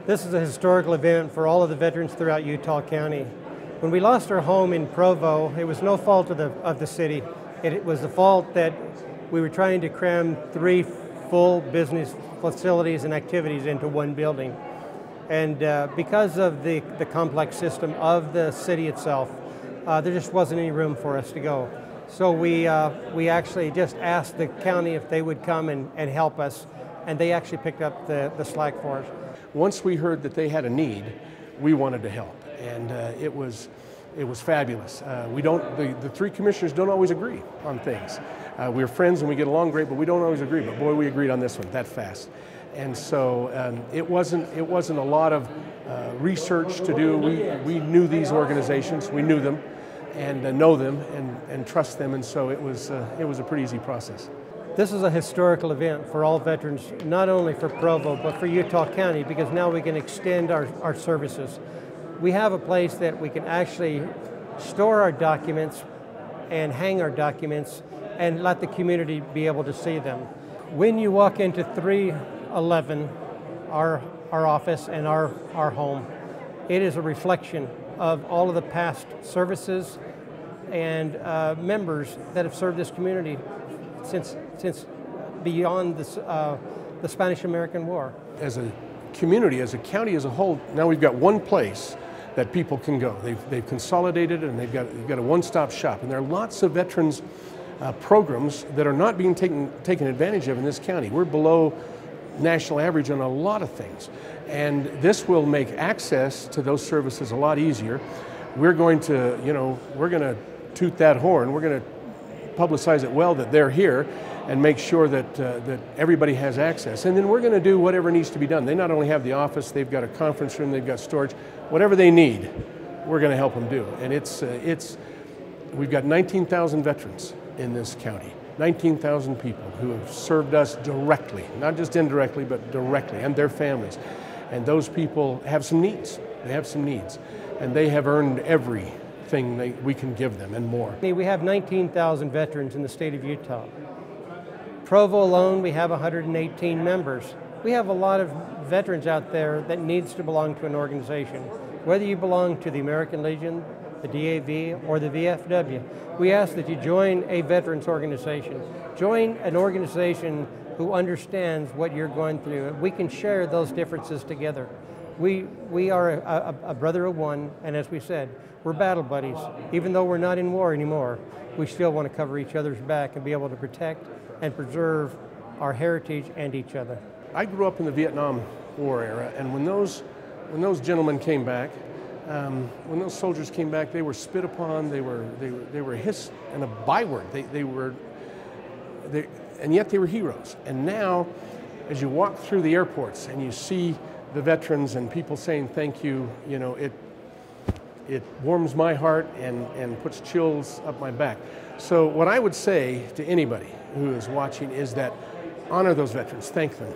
This is a historical event for all of the veterans throughout Utah County. When we lost our home in Provo, it was no fault of the city. It was the fault that we were trying to cram 3 full business facilities and activities into one building. And because of the complex system of the city itself, there just wasn't any room for us to go. So we actually just asked the county if they would come and help us, and they actually picked up the slack for us. Once we heard that they had a need, we wanted to help, and it was fabulous. The 3 commissioners don't always agree on things. We're friends and we get along great, but we don't always agree. But boy, we agreed on this one that fast. And so it wasn't a lot of research to do. We knew these organizations, we knew them, and know them and trust them, and so it was a pretty easy process. This is a historical event for all veterans, not only for Provo, but for Utah County, because now we can extend our services. We have a place that we can actually store our documents and hang our documents and let the community be able to see them. When you walk into 311, our office and our home, it is a reflection of all of the past services and members that have served this community since beyond the Spanish-American War. As a community, as a county as a whole, now we've got one place that people can go. They've consolidated and they've got a one-stop shop, and there are lots of veterans programs that are not being taken advantage of in this county. We're below national average on a lot of things, and this will make access to those services a lot easier. We're going to toot that horn. We're going to publicize it well that they're here and make sure that everybody has access. And then we're going to do whatever needs to be done. They not only have the office, they've got a conference room, they've got storage, whatever they need, we're going to help them do. And we've got 19,000 veterans in this county, 19,000 people who have served us directly, not just indirectly, but directly, and their families. And those people have some needs. They have some needs, and they have earned everything we can give them and more. We have 19,000 veterans in the state of Utah. Provo alone, we have 118 members. We have a lot of veterans out there that needs to belong to an organization. Whether you belong to the American Legion, the DAV, or the VFW, we ask that you join a veterans organization. Join an organization who understands what you're going through. We can share those differences together. We are a brother of one, and as we said, we're battle buddies. Even though we're not in war anymore, we still want to cover each other's back and be able to protect and preserve our heritage and each other. I grew up in the Vietnam War era, and when those gentlemen came back, when those soldiers came back, they were spit upon. They were hissed and a byword. And yet they were heroes. And now, as you walk through the airports and you see the veterans and people saying thank you, it warms my heart and puts chills up my back. So what I would say to anybody who is watching is that honor those veterans, thank them.